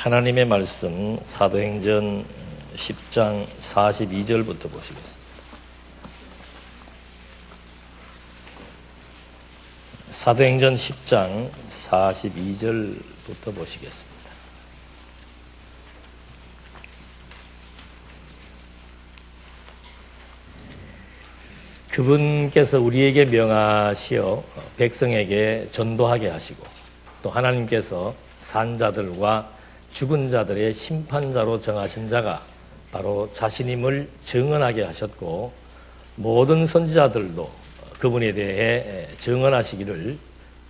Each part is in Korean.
하나님의 말씀 사도행전 10장 42절부터 보시겠습니다. 사도행전 10장 42절부터 보시겠습니다. 그분께서 우리에게 명하시어 백성에게 전도하게 하시고 또 하나님께서 산자들과 죽은 자들의 심판자로 정하신 자가 바로 자신임을 증언하게 하셨고 모든 선지자들도 그분에 대해 증언하시기를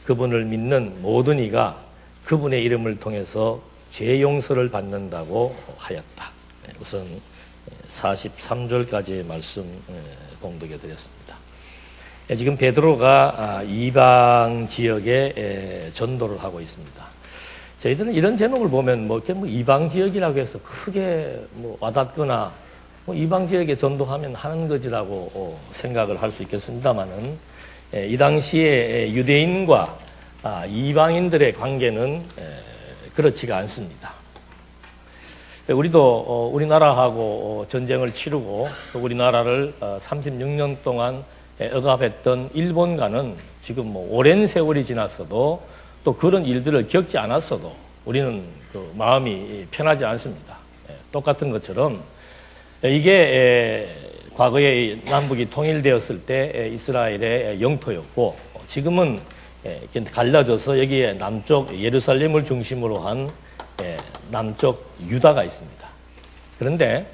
그분을 믿는 모든 이가 그분의 이름을 통해서 죄 용서를 받는다고 하였다. 우선 43절까지의 말씀 공독해 드렸습니다. 지금 베드로가 이방 지역에 전도를 하고 있습니다. 저희들은 이런 제목을 보면 이방 지역이라고 해서 크게 와닿거나 이방 지역에 전도하면 하는 거지라고 생각을 할 수 있겠습니다만은 이 당시에 유대인과 이방인들의 관계는 그렇지가 않습니다. 우리도 우리나라하고 전쟁을 치르고 또 우리나라를 36년 동안 억압했던 일본과는 지금 오랜 세월이 지났어도 또 그런 일들을 겪지 않았어도 우리는 마음이 편하지 않습니다. 똑같은 것처럼 이게 과거에 남북이 통일되었을 때 이스라엘의 영토였고 지금은 갈라져서 여기에 남쪽 예루살렘을 중심으로 한 남쪽 유다가 있습니다. 그런데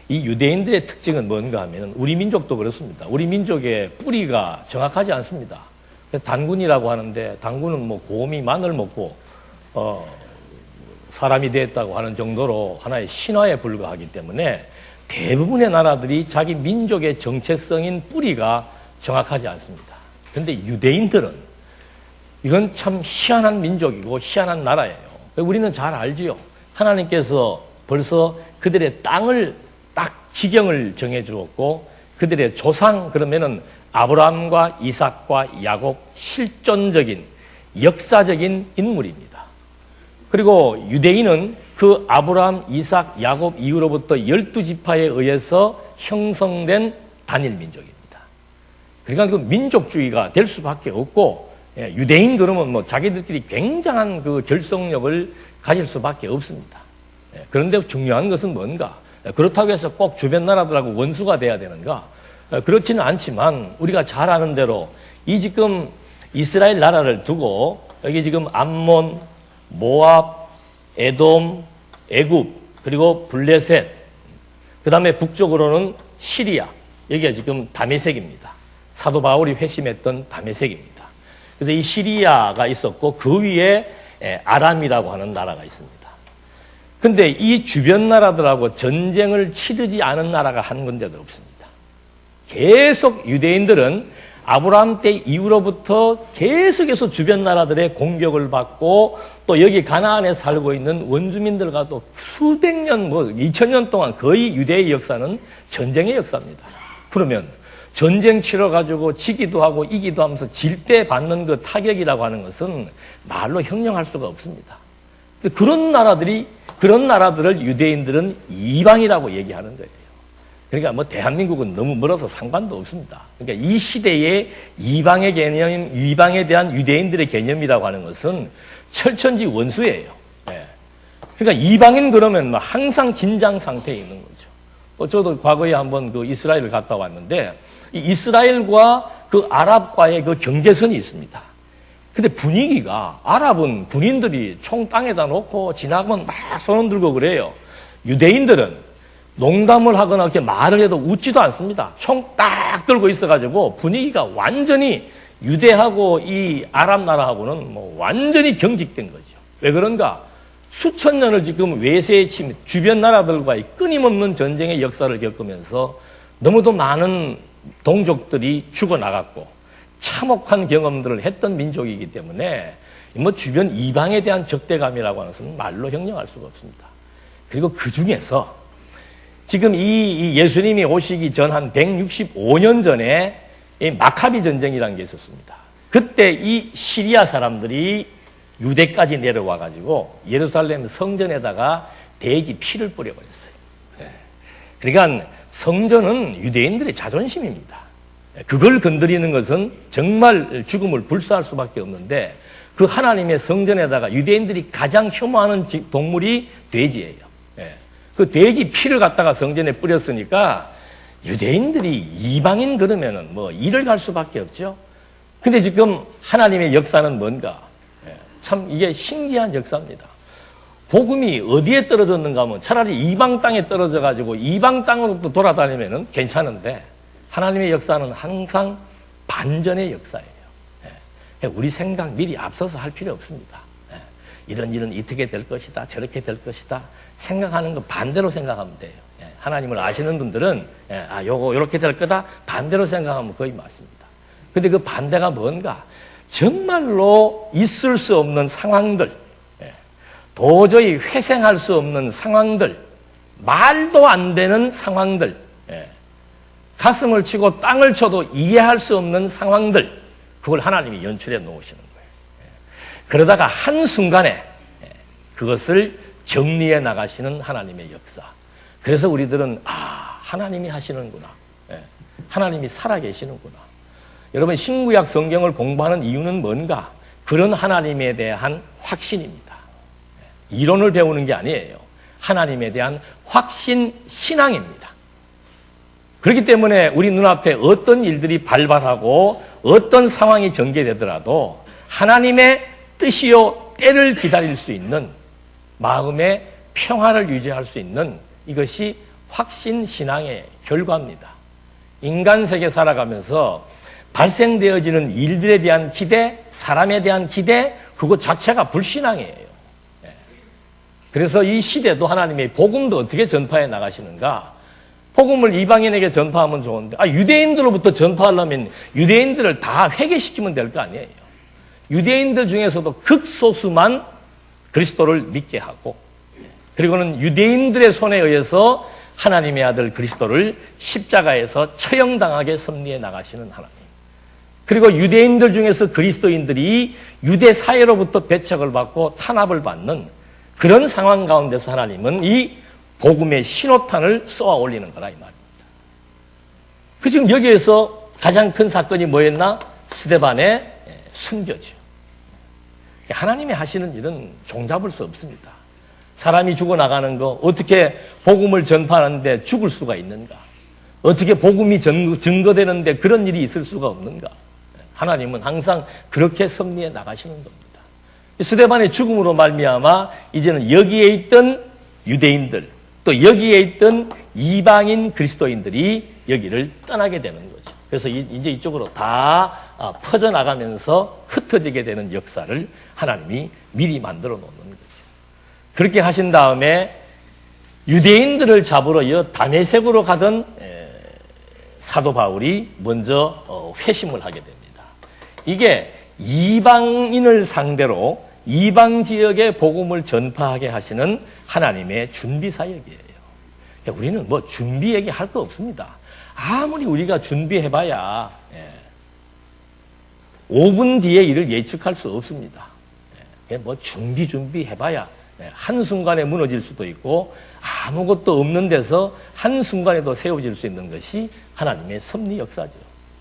이 유대인들의 특징은 뭔가 하면 우리 민족도 그렇습니다. 우리 민족의 뿌리가 정확하지 않습니다. 단군이라고 하는데 단군은 곰이 마늘 먹고 사람이 됐다고 하는 정도로 하나의 신화에 불과하기 때문에 대부분의 나라들이 자기 민족의 정체성인 뿌리가 정확하지 않습니다. 그런데 유대인들은 이건 참 희한한 민족이고 희한한 나라예요. 우리는 잘 알지요. 하나님께서 벌써 그들의 땅을 딱 지경을 정해 주었고 그들의 조상 그러면은 아브라함과 이삭과 야곱 실존적인 역사적인 인물입니다. 그리고 유대인은 그 아브라함, 이삭, 야곱 이후로부터 12지파에 의해서 형성된 단일 민족입니다. 그러니까 그 민족주의가 될 수밖에 없고 유대인 그러면 자기들끼리 굉장한 그 결속력을 가질 수밖에 없습니다. 그런데 중요한 것은 뭔가? 그렇다고 해서 꼭 주변 나라들하고 원수가 돼야 되는가? 그렇지는 않지만 우리가 잘 아는 대로 이 지금 이스라엘 나라를 두고 여기 지금 암몬, 모압, 에돔, 애굽 그리고 블레셋 그 다음에 북쪽으로는 시리아 여기가 지금 다메섹입니다. 사도 바울이 회심했던 다메섹입니다. 그래서 이 시리아가 있었고 그 위에 아람이라고 하는 나라가 있습니다. 근데 이 주변 나라들하고 전쟁을 치르지 않은 나라가 한 군데도 없습니다. 계속 유대인들은 아브라함 때 이후로부터 계속해서 주변 나라들의 공격을 받고 또 여기 가나안에 살고 있는 원주민들과 또 수백 년, 2000년 동안 거의 유대의 역사는 전쟁의 역사입니다. 그러면 전쟁 치러가지고 지기도 하고 이기도 하면서 질 때 받는 그 타격이라고 하는 것은 말로 형용할 수가 없습니다. 그런 나라들을 유대인들은 이방이라고 얘기하는 거예요. 그러니까 대한민국은 너무 멀어서 상관도 없습니다. 그러니까 이 시대의 이방의 개념, 이방에 대한 유대인들의 개념이라고 하는 것은 철천지 원수예요. 그러니까 이방인 그러면 항상 긴장 상태에 있는 거죠. 저도 과거에 한번 그 이스라엘을 갔다 왔는데 이 이스라엘과 그 아랍과의 그 경계선이 있습니다. 근데 분위기가 아랍은 군인들이 총 땅에다 놓고 지나가면 막 손 흔들고 그래요. 유대인들은 농담을 하거나 이렇게 말을 해도 웃지도 않습니다. 총 딱 들고 있어가지고 분위기가 완전히 유대하고 이 아랍 나라하고는 완전히 경직된 거죠. 왜 그런가? 수천 년을 지금 외세에 침 주변 나라들과의 끊임없는 전쟁의 역사를 겪으면서 너무도 많은 동족들이 죽어나갔고 참혹한 경험들을 했던 민족이기 때문에 주변 이방에 대한 적대감이라고 하는 것은 말로 형용할 수가 없습니다. 그리고 그 중에서 지금 이 예수님이 오시기 전 한 165년 전에 이 마카비 전쟁이라는 게 있었습니다. 그때 이 시리아 사람들이 유대까지 내려와 가지고 예루살렘 성전에다가 돼지 피를 뿌려버렸어요. 그러니까 성전은 유대인들의 자존심입니다. 그걸 건드리는 것은 정말 죽음을 불사할 수밖에 없는데, 그 하나님의 성전에다가 유대인들이 가장 혐오하는 동물이 돼지예요. 그 돼지 피를 갖다가 성전에 뿌렸으니까 유대인들이 이방인 그러면은 뭐 일을 갈 수밖에 없죠. 근데 지금 하나님의 역사는 뭔가? 참 이게 신기한 역사입니다. 복음이 어디에 떨어졌는가 하면 차라리 이방 땅에 떨어져 가지고 이방 땅으로부터 돌아다니면은 괜찮은데, 하나님의 역사는 항상 반전의 역사예요. 우리 생각 미리 앞서서 할 필요 없습니다. 이런 일은 이렇게 될 것이다, 저렇게 될 것이다 생각하는 거 반대로 생각하면 돼요. 하나님을 아시는 분들은 요거 요렇게 될 거다 반대로 생각하면 거의 맞습니다. 근데 그 반대가 뭔가? 정말로 있을 수 없는 상황들, 도저히 회생할 수 없는 상황들, 말도 안 되는 상황들, 가슴을 치고 땅을 쳐도 이해할 수 없는 상황들, 그걸 하나님이 연출해 놓으시는 거예요. 그러다가 한순간에 그것을 정리해 나가시는 하나님의 역사. 그래서 우리들은 하나님이 하시는구나, 하나님이 살아계시는구나. 여러분, 신구약 성경을 공부하는 이유는 뭔가? 그런 하나님에 대한 확신입니다. 이론을 배우는 게 아니에요. 하나님에 대한 확신 신앙입니다. 그렇기 때문에 우리 눈앞에 어떤 일들이 발발하고 어떤 상황이 전개되더라도 하나님의 뜻이요 때를 기다릴 수 있는 마음의 평화를 유지할 수 있는 이것이 확신 신앙의 결과입니다. 인간 세계 살아가면서 발생되어지는 일들에 대한 기대, 사람에 대한 기대, 그것 자체가 불신앙이에요. 그래서 이 시대도 하나님의 복음도 어떻게 전파해 나가시는가? 복음을 이방인에게 전파하면 좋은데, 유대인들로부터 전파하려면 유대인들을 다 회개시키면 될 거 아니에요. 유대인들 중에서도 극소수만 그리스도를 믿게 하고, 그리고는 유대인들의 손에 의해서 하나님의 아들 그리스도를 십자가에서 처형당하게 섭리해 나가시는 하나님. 그리고 유대인들 중에서 그리스도인들이 유대 사회로부터 배척을 받고 탄압을 받는 그런 상황 가운데서 하나님은 이 복음의 신호탄을 쏘아 올리는 거라 이 말입니다. 그 지금 여기에서 가장 큰 사건이 뭐였나? 스데반의 순교죠. 하나님이 하시는 일은 종잡을 수 없습니다. 사람이 죽어나가는 거, 어떻게 복음을 전파하는데 죽을 수가 있는가? 어떻게 복음이 증거되는데 그런 일이 있을 수가 없는가? 하나님은 항상 그렇게 섭리해 나가시는 겁니다. 스데반의 죽음으로 말미암아 이제는 여기에 있던 유대인들, 또 여기에 있던 이방인 그리스도인들이 여기를 떠나게 되는 거죠. 그래서 이제 이쪽으로 다 퍼져나가면서 흩어지게 되는 역사를 하나님이 미리 만들어 놓는 거죠. 그렇게 하신 다음에 유대인들을 잡으러 다메섹으로 가던 사도 바울이 먼저 회심을 하게 됩니다. 이게 이방인을 상대로 이방 지역의 복음을 전파하게 하시는 하나님의 준비 사역이에요. 우리는 뭐 준비 얘기할 거 없습니다. 아무리 우리가 준비해봐야 5분 뒤에 일을 예측할 수 없습니다. 뭐 준비해봐야 한순간에 무너질 수도 있고 아무것도 없는 데서 한순간에도 세워질 수 있는 것이 하나님의 섭리 역사죠.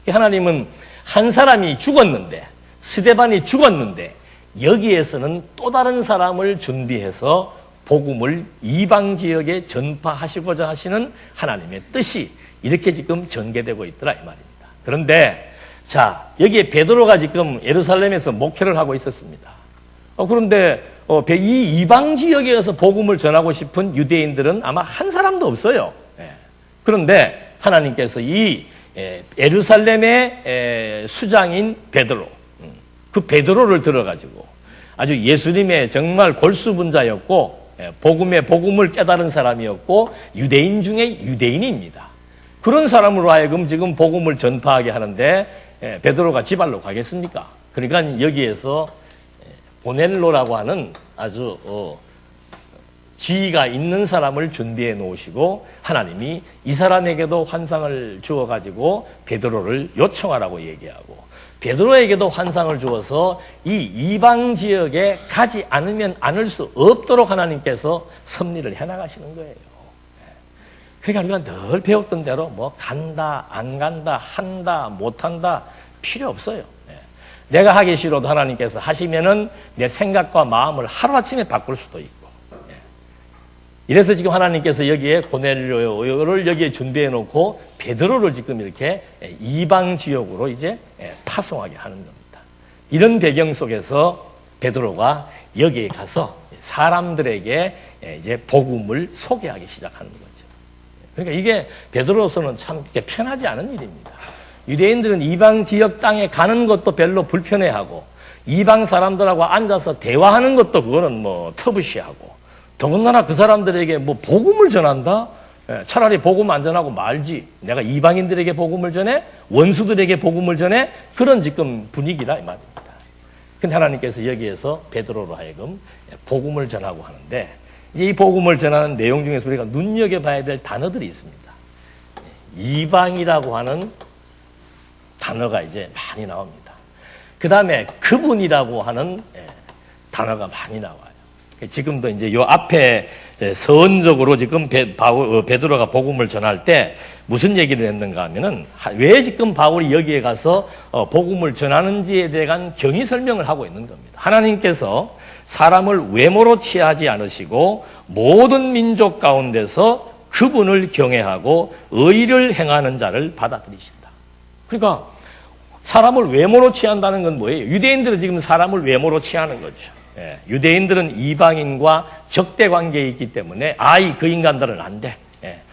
하나님은 한 사람이 죽었는데, 스데반이 죽었는데 여기에서는 또 다른 사람을 준비해서 복음을 이방 지역에 전파하시고자 하시는 하나님의 뜻이 이렇게 지금 전개되고 있더라 이 말입니다. 그런데 자, 여기에 베드로가 지금 예루살렘에서 목회를 하고 있었습니다. 그런데 이 이방 지역에서 복음을 전하고 싶은 유대인들은 아마 한 사람도 없어요. 그런데 하나님께서 이 예루살렘의 수장인 베드로, 그 베드로를 들어가지고 아주 예수님의 정말 골수분자였고 복음을 깨달은 사람이었고 유대인 중에 유대인입니다. 그런 사람으로 하여금 지금 복음을 전파하게 하는데 베드로가 지발로 가겠습니까? 그러니까 여기에서 보넬로라고 하는 아주 지위가 있는 사람을 준비해 놓으시고 하나님이 이 사람에게도 환상을 주어가지고 베드로를 요청하라고 얘기하고 베드로에게도 환상을 주어서 이 이방 지역에 가지 않으면 않을 수 없도록 하나님께서 섭리를 해나가시는 거예요. 그러니까 우리가 늘 배웠던 대로 뭐 간다, 안 간다, 한다, 못한다 필요 없어요. 내가 하기 싫어도 하나님께서 하시면은 내 생각과 마음을 하루아침에 바꿀 수도 있고. 이래서 지금 하나님께서 여기에 고넬료를 여기에 준비해 놓고 베드로를 지금 이렇게 이방 지역으로 이제 파송하게 하는 겁니다. 이런 배경 속에서 베드로가 여기에 가서 사람들에게 이제 복음을 소개하기 시작하는 거죠. 그러니까 이게 베드로로서는 참 편하지 않은 일입니다. 유대인들은 이방 지역 땅에 가는 것도 별로 불편해하고 이방 사람들하고 앉아서 대화하는 것도 그거는 뭐 터부시하고 더군다나 그 사람들에게 뭐 복음을 전한다? 차라리 복음 안 전하고 말지. 내가 이방인들에게 복음을 전해? 원수들에게 복음을 전해? 그런 지금 분위기다 이 말입니다. 근데 하나님께서 여기에서 베드로로 하여금 복음을 전하고 하는데 이제 이 복음을 전하는 내용 중에서 우리가 눈여겨봐야 될 단어들이 있습니다. 이방이라고 하는 단어가 이제 많이 나옵니다. 그 다음에 그분이라고 하는 단어가 많이 나와요. 지금도 이제 요 앞에 서원적으로 지금 베드로가 복음을 전할 때 무슨 얘기를 했는가 하면은 왜 지금 바울이 여기에 가서 복음을 전하는지에 대한 경위 설명을 하고 있는 겁니다. 하나님께서 사람을 외모로 취하지 않으시고 모든 민족 가운데서 그분을 경외하고 의를 행하는 자를 받아들이신다. 그러니까 사람을 외모로 취한다는 건 뭐예요? 유대인들은 지금 사람을 외모로 취하는 거죠. 유대인들은 이방인과 적대 관계에 있기 때문에 그 인간들은 안 돼.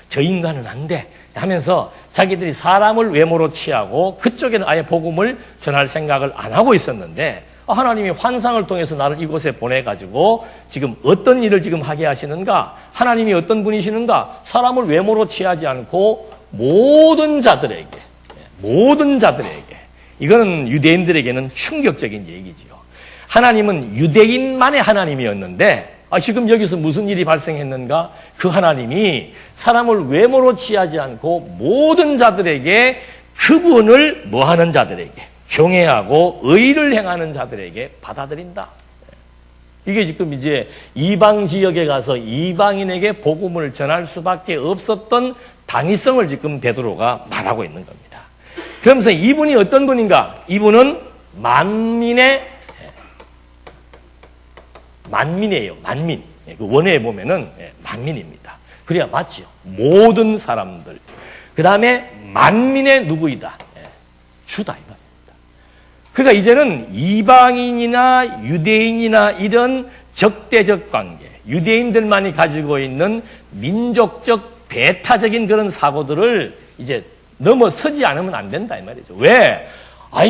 저 인간은 안 돼. 하면서 자기들이 사람을 외모로 취하고 그쪽에는 아예 복음을 전할 생각을 안 하고 있었는데 하나님이 환상을 통해서 나를 이곳에 보내가지고 지금 어떤 일을 지금 하게 하시는가? 하나님이 어떤 분이시는가? 사람을 외모로 취하지 않고 모든 자들에게 이거는 유대인들에게는 충격적인 얘기지요. 하나님은 유대인만의 하나님이었는데 지금 여기서 무슨 일이 발생했는가? 그 하나님이 사람을 외모로 취하지 않고 모든 자들에게 그분을 뭐하는 자들에게 경외하고 의를 행하는 자들에게 받아들인다. 이게 지금 이제 이방 지역에 가서 이방인에게 복음을 전할 수밖에 없었던 당위성을 지금 베드로가 말하고 있는 겁니다. 그러면서 이분이 어떤 분인가? 이분은 만민이에요. 만민. 그 원어에 보면은 만민입니다. 그래야 맞죠. 모든 사람들. 그 다음에 만민의 누구이다? 주다 이 말입니다. 그러니까 이제는 이방인이나 유대인이나 이런 적대적 관계, 유대인들만이 가지고 있는 민족적 배타적인 그런 사고들을 이제 넘어서지 않으면 안 된다 이 말이죠. 왜?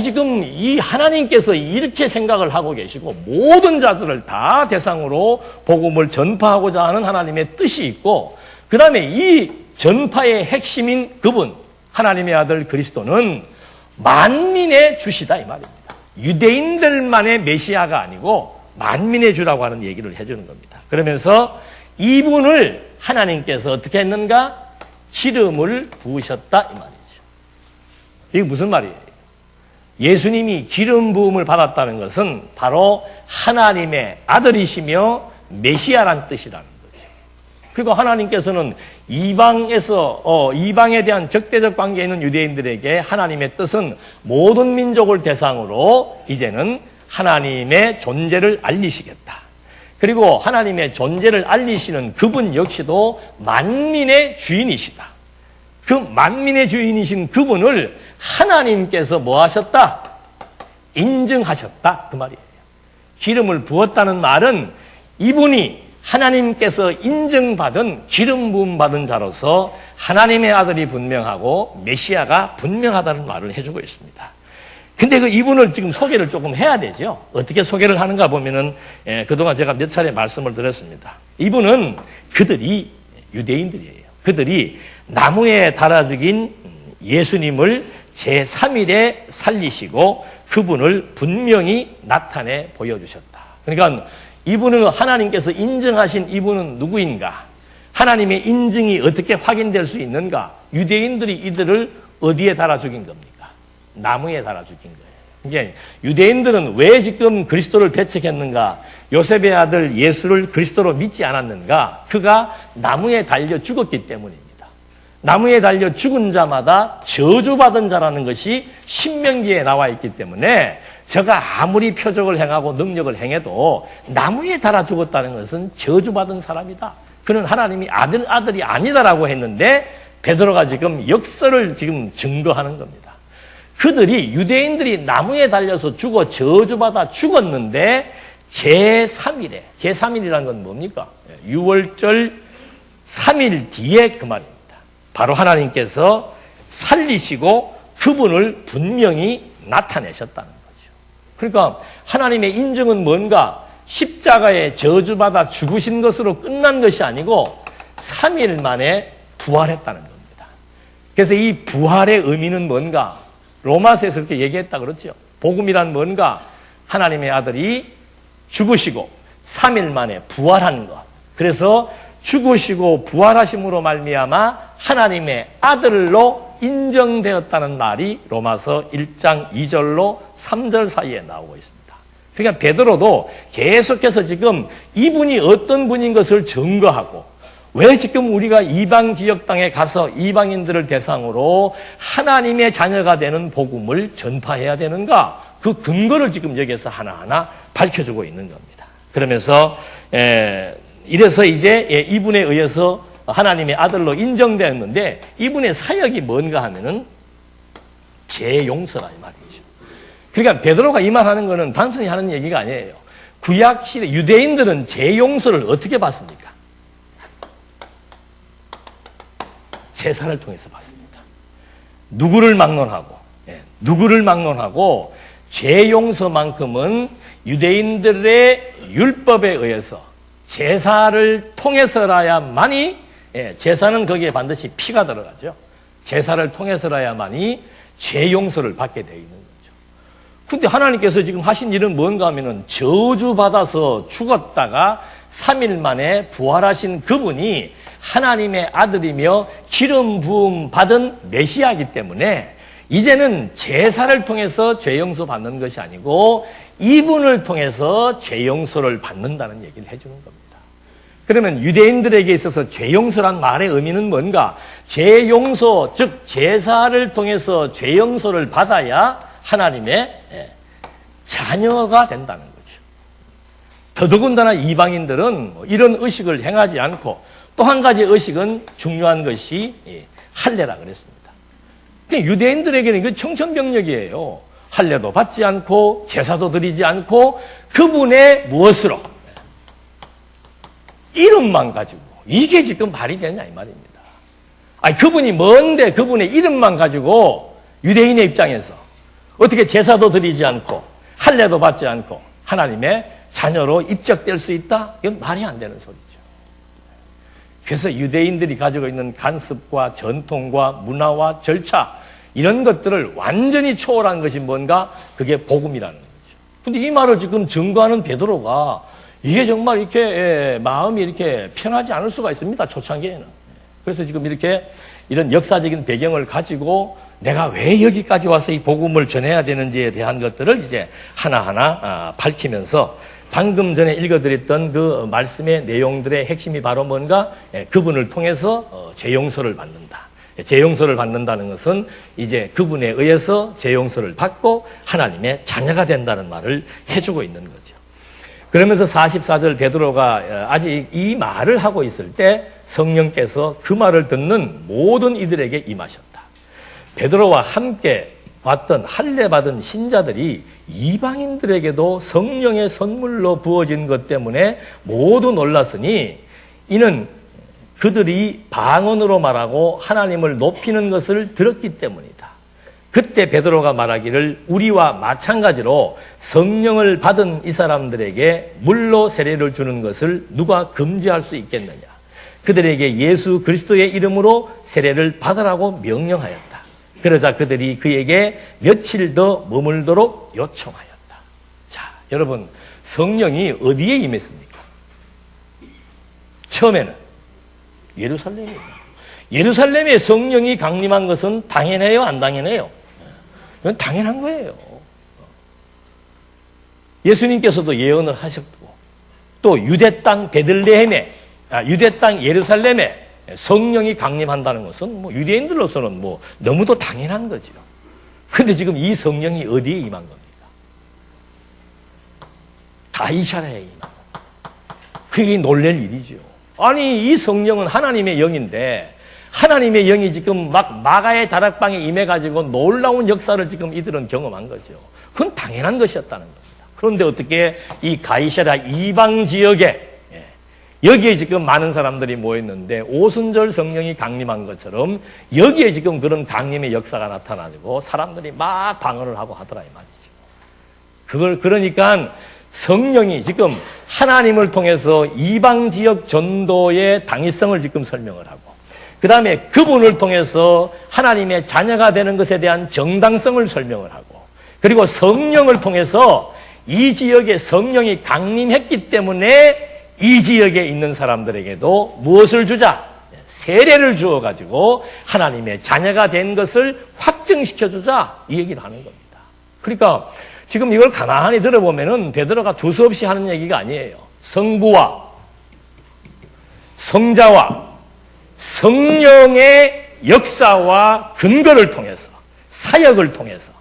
지금 이 하나님께서 이렇게 생각을 하고 계시고 모든 자들을 다 대상으로 복음을 전파하고자 하는 하나님의 뜻이 있고 그 다음에 이 전파의 핵심인 그분 하나님의 아들 그리스도는 만민의 주시다 이 말입니다. 유대인들만의 메시아가 아니고 만민의 주라고 하는 얘기를 해주는 겁니다. 그러면서 이분을 하나님께서 어떻게 했는가? 기름을 부으셨다 이 말이죠. 이게 무슨 말이에요? 예수님이 기름 부음을 받았다는 것은 바로 하나님의 아들이시며 메시아란 뜻이라는 거죠. 그리고 하나님께서는 이방에 대한 적대적 관계에 있는 유대인들에게 하나님의 뜻은 모든 민족을 대상으로 이제는 하나님의 존재를 알리시겠다. 그리고 하나님의 존재를 알리시는 그분 역시도 만민의 주인이시다. 그 만민의 주인이신 그분을 하나님께서 뭐 하셨다? 인증하셨다. 그 말이에요. 기름을 부었다는 말은 이분이 하나님께서 인정받은 기름 부음 받은 자로서 하나님의 아들이 분명하고 메시아가 분명하다는 말을 해주고 있습니다. 근데 그 이분을 지금 소개를 조금 해야 되죠. 어떻게 소개를 하는가 보면은 그동안 제가 몇 차례 말씀을 드렸습니다. 이분은 그들이 유대인들이에요. 그들이 나무에 달아 죽인 예수님을 제3일에 살리시고 그분을 분명히 나타내 보여주셨다. 그러니까 이분은 하나님께서 인정하신 이분은 누구인가? 하나님의 인증이 어떻게 확인될 수 있는가? 유대인들이 이들을 어디에 달아 죽인 겁니까? 나무에 달아 죽인 거예요. 이게 유대인들은 왜 지금 그리스도를 배척했는가? 요셉의 아들 예수를 그리스도로 믿지 않았는가? 그가 나무에 달려 죽었기 때문입니다. 나무에 달려 죽은 자마다 저주받은 자라는 것이 신명기에 나와 있기 때문에 저가 아무리 표적을 행하고 능력을 행해도 나무에 달아 죽었다는 것은 저주받은 사람이다. 그는 하나님이 아들이 아니다라고 했는데 베드로가 지금 역설을 지금 증거하는 겁니다. 그들이 유대인들이 나무에 달려서 죽어 저주받아 죽었는데 제3일에 제3일이라는 건 뭡니까? 6월절 3일 뒤에 그 말입니다. 바로 하나님께서 살리시고 그분을 분명히 나타내셨다는 거죠. 그러니까 하나님의 인정은 뭔가? 십자가에 저주받아 죽으신 것으로 끝난 것이 아니고 3일 만에 부활했다는 겁니다. 그래서 이 부활의 의미는 뭔가? 로마서에서 그렇게 얘기했다 그렇죠. 복음이란 뭔가? 하나님의 아들이 죽으시고 3일 만에 부활한 것. 그래서 죽으시고 부활하심으로 말미암아 하나님의 아들로 인정되었다는 말이 로마서 1장 2절로 3절 사이에 나오고 있습니다. 그러니까 베드로도 계속해서 지금 이분이 어떤 분인 것을 증거하고 왜 지금 우리가 이방 지역 땅에 가서 이방인들을 대상으로 하나님의 자녀가 되는 복음을 전파해야 되는가? 그 근거를 지금 여기에서 하나하나 밝혀주고 있는 겁니다. 그러면서 이래서 이제 이분에 의해서 하나님의 아들로 인정되었는데 이분의 사역이 뭔가 하면은 재용서라 이 말이죠. 그러니까 베드로가 이 말하는 거는 단순히 하는 얘기가 아니에요. 구약 시대 유대인들은 재용서를 어떻게 받습니까? 제사를 통해서 받습니다. 누구를 막론하고 죄용서만큼은 유대인들의 율법에 의해서 제사를 통해서라야만이 제사는 거기에 반드시 피가 들어가죠. 제사를 통해서라야만이 죄용서를 받게 되어 있는 거죠. 근데 하나님께서 지금 하신 일은 뭔가 하면은 저주받아서 죽었다가 3일 만에 부활하신 그분이 하나님의 아들이며 기름 부음 받은 메시아이기 때문에 이제는 제사를 통해서 죄용서 받는 것이 아니고 이분을 통해서 죄용서를 받는다는 얘기를 해주는 겁니다. 그러면 유대인들에게 있어서 죄용서란 말의 의미는 뭔가? 죄용서, 즉 제사를 통해서 죄용서를 받아야 하나님의 자녀가 된다는 거죠. 더더군다나 이방인들은 이런 의식을 행하지 않고 또 한 가지 의식은 중요한 것이 할례라 그랬습니다. 유대인들에게는 이거 청천벽력이에요. 할례도 받지 않고 제사도 드리지 않고 그분의 무엇으로? 이름만 가지고 이게 지금 말이 되냐 이 말입니다. 아니 그분이 뭔데 그분의 이름만 가지고 유대인의 입장에서 어떻게 제사도 드리지 않고 할례도 받지 않고 하나님의 자녀로 입적될 수 있다? 이건 말이 안 되는 소리죠. 그래서 유대인들이 가지고 있는 관습과 전통과 문화와 절차 이런 것들을 완전히 초월한 것이 뭔가? 그게 복음이라는 거죠. 근데 이 말을 지금 증거하는 베드로가 이게 정말 이렇게 마음이 이렇게 편하지 않을 수가 있습니다. 초창기에는. 그래서 지금 이렇게 이런 역사적인 배경을 가지고 내가 왜 여기까지 와서 이 복음을 전해야 되는지에 대한 것들을 이제 하나하나 밝히면서 방금 전에 읽어드렸던 그 말씀의 내용들의 핵심이 바로 뭔가? 그분을 통해서 죄용서를 받는다. 죄용서를 받는다는 것은 이제 그분에 의해서 죄용서를 받고 하나님의 자녀가 된다는 말을 해주고 있는 거죠. 그러면서 44절 베드로가 아직 이 말을 하고 있을 때 성령께서 그 말을 듣는 모든 이들에게 임하셨다. 베드로와 함께 왔던 할례 받은 신자들이 이방인들에게도 성령의 선물로 부어진 것 때문에 모두 놀랐으니 이는 그들이 방언으로 말하고 하나님을 높이는 것을 들었기 때문이다. 그때 베드로가 말하기를 우리와 마찬가지로 성령을 받은 이 사람들에게 물로 세례를 주는 것을 누가 금지할 수 있겠느냐. 그들에게 예수 그리스도의 이름으로 세례를 받으라고 명령하였다. 그러자 그들이 그에게 며칠 더 머물도록 요청하였다. 자, 여러분 성령이 어디에 임했습니까? 처음에는 예루살렘이에요. 예루살렘에 성령이 강림한 것은 당연해요? 안 당연해요? 이건 당연한 거예요. 예수님께서도 예언을 하셨고 또 유대 땅 베들레헴에 유대 땅 예루살렘에 성령이 강림한다는 것은 뭐 유대인들로서는 뭐 너무도 당연한 거죠. 그런데 지금 이 성령이 어디에 임한 겁니까? 가이사랴에 임한 겁니다. 그게 놀랄 일이죠. 아니 이 성령은 하나님의 영인데 하나님의 영이 지금 막 마가의 다락방에 임해가지고 놀라운 역사를 지금 이들은 경험한 거죠. 그건 당연한 것이었다는 겁니다. 그런데 어떻게 이 가이사랴 이방 지역에 여기에 지금 많은 사람들이 모였는데 오순절 성령이 강림한 것처럼 여기에 지금 그런 강림의 역사가 나타나고 사람들이 막 방언을 하고 하더라 이 말이죠. 그러니까 성령이 지금 하나님을 통해서 이방 지역 전도의 당위성을 지금 설명을 하고 그 다음에 그분을 통해서 하나님의 자녀가 되는 것에 대한 정당성을 설명을 하고 그리고 성령을 통해서 이 지역에 성령이 강림했기 때문에 이 지역에 있는 사람들에게도 무엇을 주자? 세례를 주어가지고 하나님의 자녀가 된 것을 확증시켜주자 이 얘기를 하는 겁니다. 그러니까 지금 이걸 가만히 들어보면은 베드로가 두서없이 하는 얘기가 아니에요. 성부와 성자와 성령의 역사와 근거를 통해서 사역을 통해서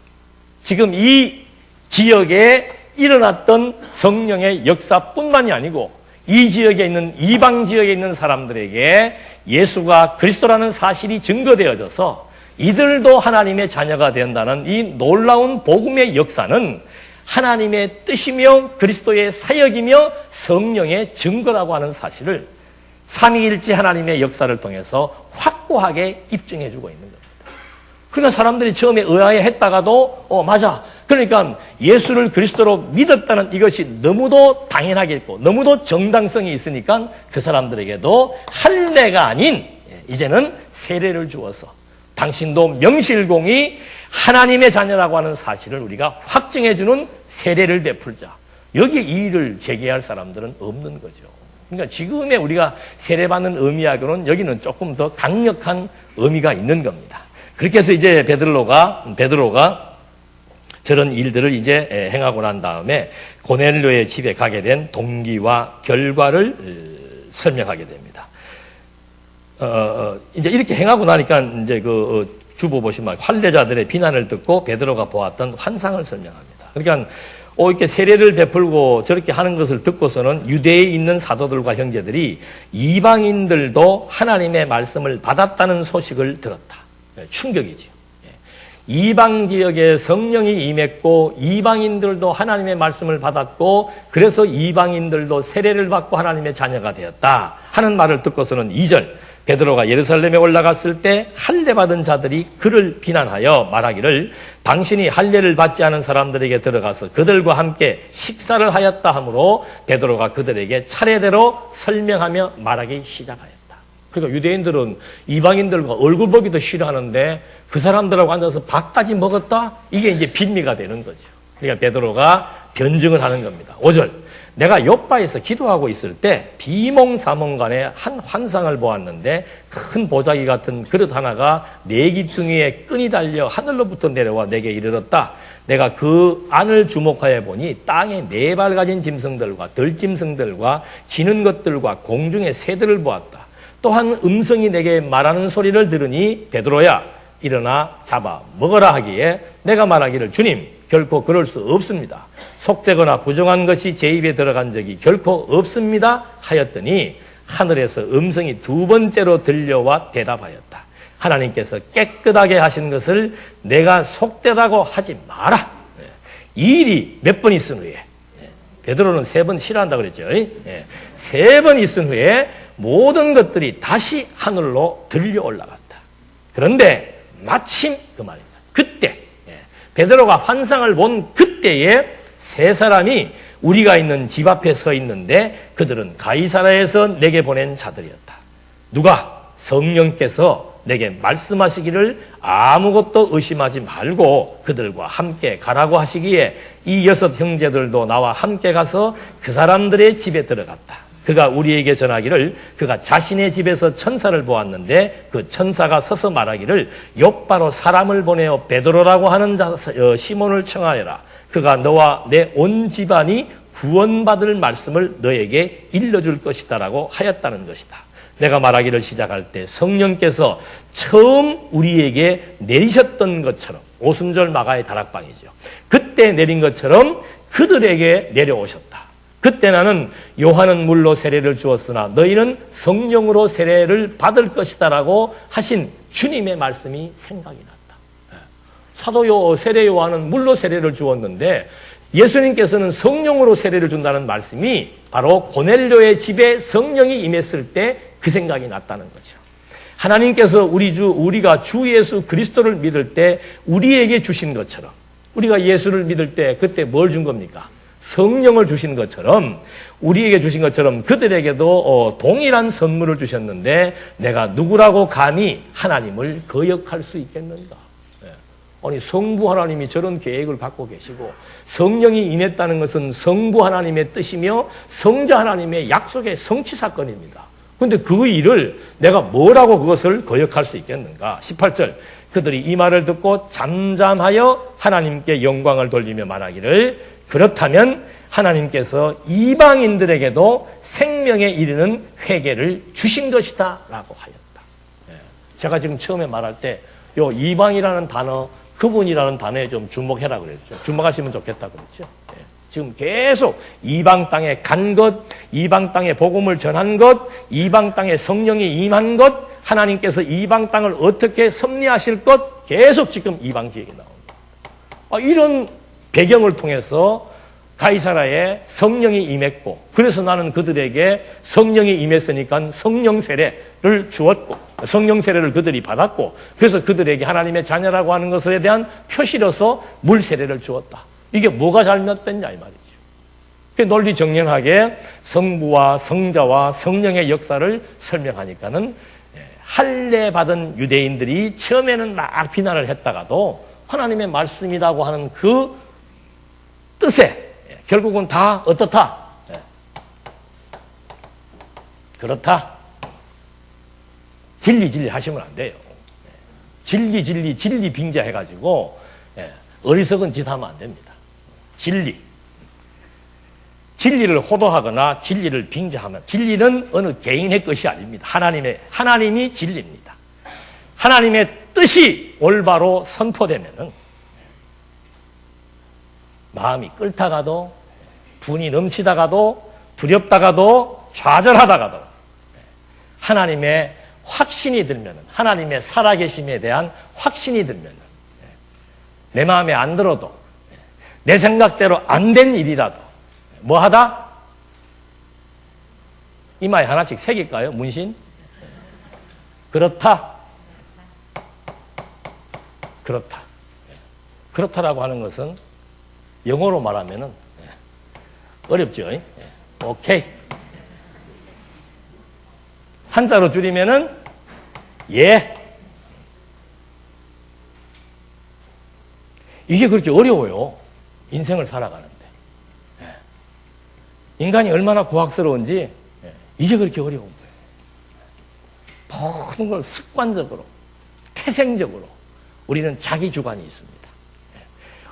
지금 이 지역에 일어났던 성령의 역사뿐만이 아니고 이 지역에 있는 이방 지역에 있는 사람들에게 예수가 그리스도라는 사실이 증거되어져서 이들도 하나님의 자녀가 된다는 이 놀라운 복음의 역사는 하나님의 뜻이며 그리스도의 사역이며 성령의 증거라고 하는 사실을 삼위일체 하나님의 역사를 통해서 확고하게 입증해주고 있는 겁니다. 그러니까 사람들이 처음에 의아해했다가도 맞아. 그러니까 예수를 그리스도로 믿었다는 이것이 너무도 당연하겠고 너무도 정당성이 있으니까 그 사람들에게도 할례가 아닌 이제는 세례를 주어서 당신도 명실공히 하나님의 자녀라고 하는 사실을 우리가 확증해주는 세례를 베풀자. 여기에 이의를 제기할 사람들은 없는 거죠. 그러니까 지금의 우리가 세례받는 의미하고는 여기는 조금 더 강력한 의미가 있는 겁니다. 그렇게 해서 이제 베드로가 저런 일들을 이제 행하고 난 다음에 고넬료의 집에 가게 된 동기와 결과를 설명하게 됩니다. 이제 이렇게 행하고 나니까 이제 주보 보시면 환례자들의 비난을 듣고 베드로가 보았던 환상을 설명합니다. 그러니까 이렇게 세례를 베풀고 저렇게 하는 것을 듣고서는 유대에 있는 사도들과 형제들이 이방인들도 하나님의 말씀을 받았다는 소식을 들었다. 충격이죠. 이방 지역에 성령이 임했고 이방인들도 하나님의 말씀을 받았고 그래서 이방인들도 세례를 받고 하나님의 자녀가 되었다 하는 말을 듣고서는 2절 베드로가 예루살렘에 올라갔을 때 할례 받은 자들이 그를 비난하여 말하기를 당신이 할례를 받지 않은 사람들에게 들어가서 그들과 함께 식사를 하였다 하므로 베드로가 그들에게 차례대로 설명하며 말하기 시작하였다. 그러니까 유대인들은 이방인들과 얼굴 보기도 싫어하는데 그 사람들하고 앉아서 밥까지 먹었다? 이게 이제 빈미가 되는 거죠. 그러니까 베드로가 변증을 하는 겁니다. 5절 내가 요바에서 기도하고 있을 때 비몽사몽간에 한 환상을 보았는데 큰 보자기 같은 그릇 하나가 내 귀퉁이에 끈이 달려 하늘로부터 내려와 내게 이르렀다. 내가 그 안을 주목하여 보니 땅에 4발 가진 짐승들과 들짐승들과 지는 것들과 공중의 새들을 보았다. 또한 음성이 내게 말하는 소리를 들으니 베드로야 일어나 잡아 먹어라 하기에 내가 말하기를 주님 결코 그럴 수 없습니다. 속되거나 부정한 것이 제 입에 들어간 적이 결코 없습니다 하였더니 하늘에서 음성이 2번째로 들려와 대답하였다. 하나님께서 깨끗하게 하신 것을 내가 속되다고 하지 마라. 이 일이 몇 번 있은 후에 베드로는 3번 싫어한다 그랬죠. 3번 있은 후에 모든 것들이 다시 하늘로 들려 올라갔다. 그런데 마침 그 말입니다. 그때 베드로가 환상을 본 그때에 3사람이 우리가 있는 집 앞에 서 있는데 그들은 가이사랴에서 내게 보낸 자들이었다. 누가 성령께서 내게 말씀하시기를 아무것도 의심하지 말고 그들과 함께 가라고 하시기에 이 6 형제들도 나와 함께 가서 그 사람들의 집에 들어갔다. 그가 우리에게 전하기를 그가 자신의 집에서 천사를 보았는데 그 천사가 서서 말하기를 욥바로 사람을 보내어 베드로라고 하는 시몬을 청하여라. 그가 너와 내 온 집안이 구원받을 말씀을 너에게 일러줄 것이다라고 하였다는 것이다. 내가 말하기를 시작할 때 성령께서 처음 우리에게 내리셨던 것처럼, 오순절 마가의 다락방이죠. 그때 내린 것처럼 그들에게 내려오셨다. 그때 나는 요한은 물로 세례를 주었으나 너희는 성령으로 세례를 받을 것이다라고 하신 주님의 말씀이 생각이 났다. 사도 세례 요한은 물로 세례를 주었는데 예수님께서는 성령으로 세례를 준다는 말씀이 바로 고넬료의 집에 성령이 임했을 때 그 생각이 났다는 거죠. 하나님께서 우리가 주 예수 그리스도를 믿을 때 우리에게 주신 것처럼, 우리가 예수를 믿을 때 그때 뭘 준 겁니까? 성령을 주신 것처럼, 우리에게 주신 것처럼 그들에게도 동일한 선물을 주셨는데 내가 누구라고 감히 하나님을 거역할 수 있겠는가? 아니, 성부 하나님이 저런 계획을 갖고 계시고 성령이 임했다는 것은 성부 하나님의 뜻이며 성자 하나님의 약속의 성취 사건입니다. 그런데 그 일을 내가 뭐라고 그것을 거역할 수 있겠는가? 18절, 그들이 이 말을 듣고 잠잠하여 하나님께 영광을 돌리며 말하기를 그렇다면 하나님께서 이방인들에게도 생명에 이르는 회개를 주신 것이다 라고 하였다. 제가 지금 처음에 말할 때 요 이방이라는 단어, 그분이라는 단어에 좀 주목해라 그랬죠. 주목하시면 좋겠다 그랬죠. 지금 계속 이방 땅에 간 것, 이방 땅에 복음을 전한 것, 이방 땅에 성령이 임한 것, 하나님께서 이방 땅을 어떻게 섭리하실 것, 계속 지금 이방 지역이 나옵니다. 이런 배경을 통해서 가이사라에 성령이 임했고, 그래서 나는 그들에게 성령이 임했으니까 성령 세례를 주었고, 성령 세례를 그들이 받았고, 그래서 그들에게 하나님의 자녀라고 하는 것에 대한 표시로서 물 세례를 주었다. 이게 뭐가 잘못됐냐 이 말이죠. 논리정연하게 성부와 성자와 성령의 역사를 설명하니까는 할례 받은 유대인들이 처음에는 막 비난을 했다가도 하나님의 말씀이라고 하는 그 뜻에 결국은 다 어떻다? 그렇다. 진리 하시면 안 돼요. 진리 빙자해가지고 어리석은 짓 하면 안 됩니다. 진리를 호도하거나 진리를 빙자하면, 진리는 어느 개인의 것이 아닙니다. 하나님이 진리입니다. 하나님의 뜻이 올바로 선포되면은 마음이 끓다가도, 분이 넘치다가도, 두렵다가도, 좌절하다가도 하나님의 확신이 들면은, 하나님의 살아계심에 대한 확신이 들면은 내 마음에 안 들어도, 내 생각대로 안 된 일이라도 뭐 하다? 이마에 하나씩 새길까요? 문신? 그렇다. 그렇다라고 하는 것은 영어로 말하면은 어렵죠. 오케이. 한자로 줄이면은 예. 이게 그렇게 어려워요. 인생을 살아가는데. 인간이 얼마나 고학스러운지 이게 그렇게 어려운 거예요. 모든 걸 습관적으로, 태생적으로 우리는 자기 주관이 있습니다.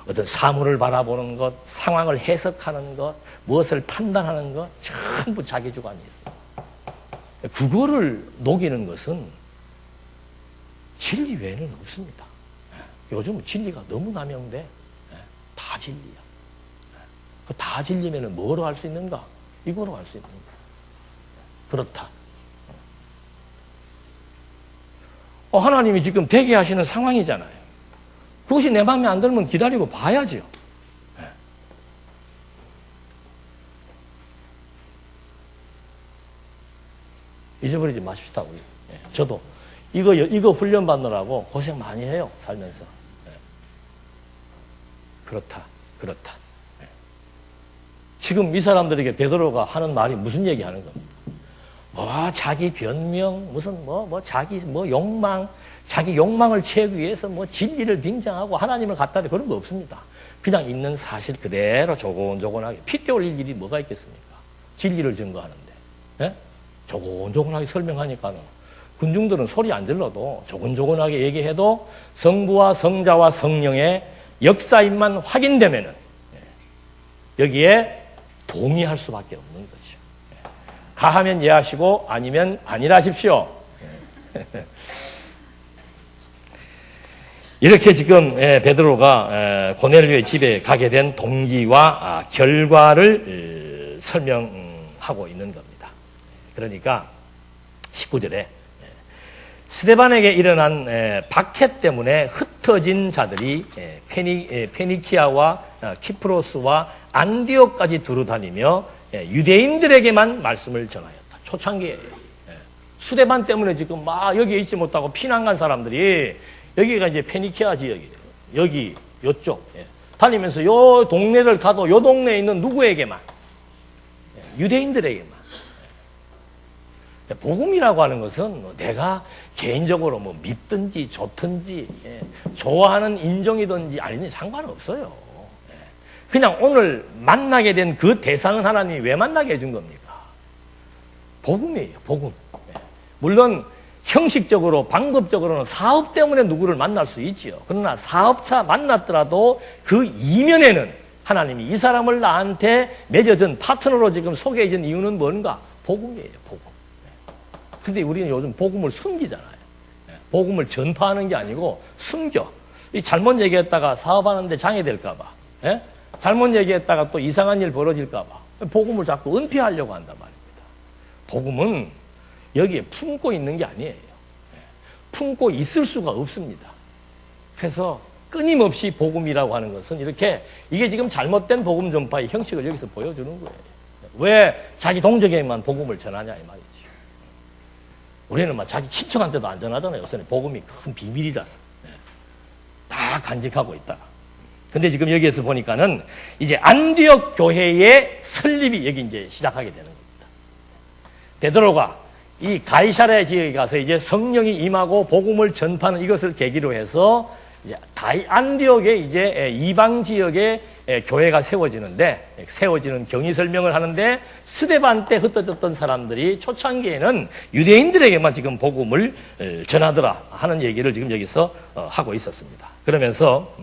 어떤 사물을 바라보는 것, 상황을 해석하는 것, 무엇을 판단하는 것, 전부 자기 주관이 있어요. 그거를 녹이는 것은 진리 외에는 없습니다. 요즘 진리가 너무 남용돼. 다 진리야. 그 다 진리면은 뭐로 할 수 있는가? 이거로 할 수 있는 거야. 그렇다. 하나님이 지금 되게 하시는 상황이잖아요. 그것이 내 마음에 안 들면 기다리고 봐야죠. 잊어버리지 마십시다, 우리. 저도 이거 훈련 받느라고 고생 많이 해요, 살면서. 그렇다. 지금 이 사람들에게 베드로가 하는 말이 무슨 얘기 하는 겁니까? 자기 변명, 무슨 자기 욕망, 자기 욕망을 채우기 위해서 진리를 빙자하고 하나님을 갖다 대 그런 거 없습니다. 그냥 있는 사실 그대로 조곤조곤하게 핏대 올릴 일이 뭐가 있겠습니까? 진리를 증거하는데. 조곤조곤하게 설명하니까는 군중들은 소리 안 질러도 조곤조곤하게 얘기해도 성부와 성자와 성령의 역사임만 확인되면은 여기에 동의할 수밖에 없는 거죠. 가하면 예하시고 아니면 아니라 하십시오. 이렇게 지금 베드로가 고넬료의 집에 가게 된 동기와 결과를 설명하고 있는 겁니다. 그러니까 19절에 스데반에게 일어난 박해 때문에 흩어진 자들이 페니키아와 키프로스와 안디옥까지 두루다니며 유대인들에게만 말씀을 전하였다. 초창기에요. 스데반 때문에 지금 막 여기에 있지 못하고 피난 간 사람들이 여기가 이제 페니키아 지역이에요. 여기 요쪽 다니면서 요 동네를 가도 요 동네에 있는 누구에게만 유대인들에게만 복음이라고 하는 것은 내가 개인적으로 뭐 믿든지 좋든지 좋아하는 인종이든지 아니든지 상관없어요. 그냥 오늘 만나게 된 그 대상은 하나님이 왜 만나게 해준 겁니까? 복음이에요. 복음. 물론 형식적으로 방법적으로는 사업 때문에 누구를 만날 수 있죠. 그러나 사업차 만났더라도 그 이면에는 하나님이 이 사람을 나한테 맺어준 파트너로 지금 소개해준 이유는 뭔가? 복음이에요. 복음. 근데 우리는 요즘 복음을 숨기잖아요. 복음을 전파하는 게 아니고 숨겨. 잘못 얘기했다가 사업하는데 장애될까봐. 잘못 얘기했다가 또 이상한 일 벌어질까봐. 복음을 자꾸 은폐하려고 한단 말입니다. 복음은 여기에 품고 있는 게 아니에요. 품고 있을 수가 없습니다. 그래서 끊임없이 복음이라고 하는 것은 이게 지금 잘못된 복음 전파의 형식을 여기서 보여주는 거예요. 왜 자기 동족에게만 복음을 전하냐 이 말이죠. 우리는 막 자기 친척한테도 안 전하잖아요. 요새는 복음이 큰 비밀이라서. 다 간직하고 있다가. 근데 지금 여기에서 보니까는 이제 안디옥 교회의 설립이 여기 이제 시작하게 되는 겁니다. 베드로가 이 가이사랴 지역에 가서 이제 성령이 임하고 복음을 전파하는 이것을 계기로 해서 이제 안디옥에 이제 이방 지역에 교회가 세워지는 경위 설명을 하는데 스데반 때 흩어졌던 사람들이 초창기에는 유대인들에게만 지금 복음을 전하더라 하는 얘기를 지금 여기서 하고 있었습니다. 그러면서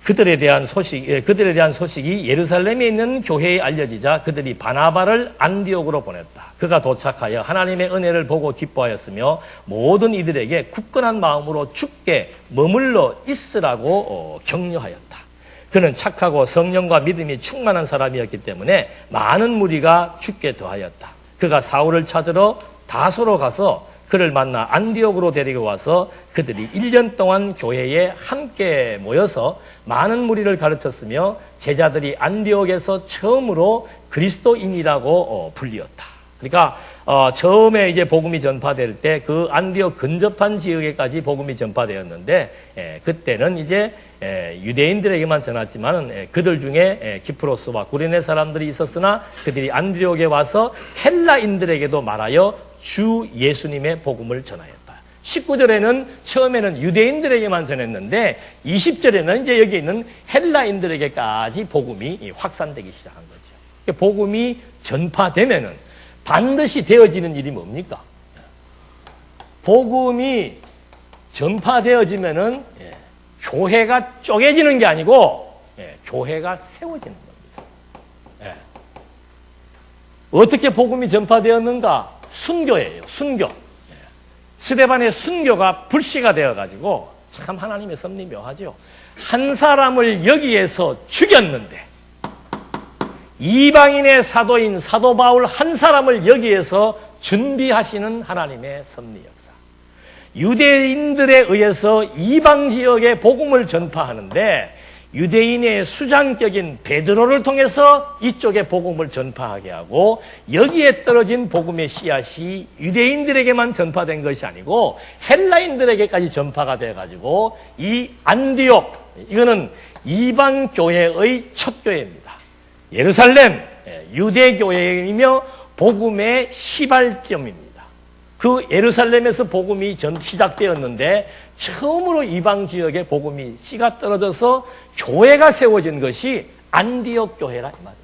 그들에 대한 소식이 예루살렘에 있는 교회에 알려지자 그들이 바나바를 안디옥으로 보냈다. 그가 도착하여 하나님의 은혜를 보고 기뻐하였으며 모든 이들에게 굳건한 마음으로 주께 머물러 있으라고 격려하였다. 그는 착하고 성령과 믿음이 충만한 사람이었기 때문에 많은 무리가 주께 더하였다. 그가 사울을 찾으러 다소로 가서 그를 만나 안디옥으로 데리고 와서 그들이 1년 동안 교회에 함께 모여서 많은 무리를 가르쳤으며 제자들이 안디옥에서 처음으로 그리스도인이라고 불리었다. 그러니까 처음에 이제 복음이 전파될 때 그 안디옥 근접한 지역에까지 복음이 전파되었는데 그때는 이제 유대인들에게만 전했지만 그들 중에 키프로스와 구레네 사람들이 있었으나 그들이 안디옥에 와서 헬라인들에게도 말하여 주 예수님의 복음을 전하였다. 19절에는 처음에는 유대인들에게만 전했는데 20절에는 이제 여기 있는 헬라인들에게까지 복음이 확산되기 시작한 거죠. 복음이 전파되면은 반드시 되어지는 일이 뭡니까? 복음이 전파되어지면은 교회가 쪼개지는 게 아니고 교회가 세워지는 겁니다. 어떻게 복음이 전파되었는가? 순교예요. 순교. 스데반의 순교가 불씨가 되어가지고 참 하나님의 섭리 묘하죠. 한 사람을 여기에서 죽였는데 이방인의 사도인 사도 바울 한 사람을 여기에서 준비하시는 하나님의 섭리 역사. 유대인들에 의해서 이방 지역에 복음을 전파하는데 유대인의 수장격인 베드로를 통해서 이쪽에 복음을 전파하게 하고 여기에 떨어진 복음의 씨앗이 유대인들에게만 전파된 것이 아니고 헬라인들에게까지 전파가 돼가지고 이 안디옥, 이거는 이방 교회의 첫 교회입니다. 예루살렘 유대교회이며 복음의 시발점입니다. 그 예루살렘에서 복음이 시작되었는데 처음으로 이방 지역에 복음이 씨가 떨어져서 교회가 세워진 것이 안디옥 교회라 이 말입니다.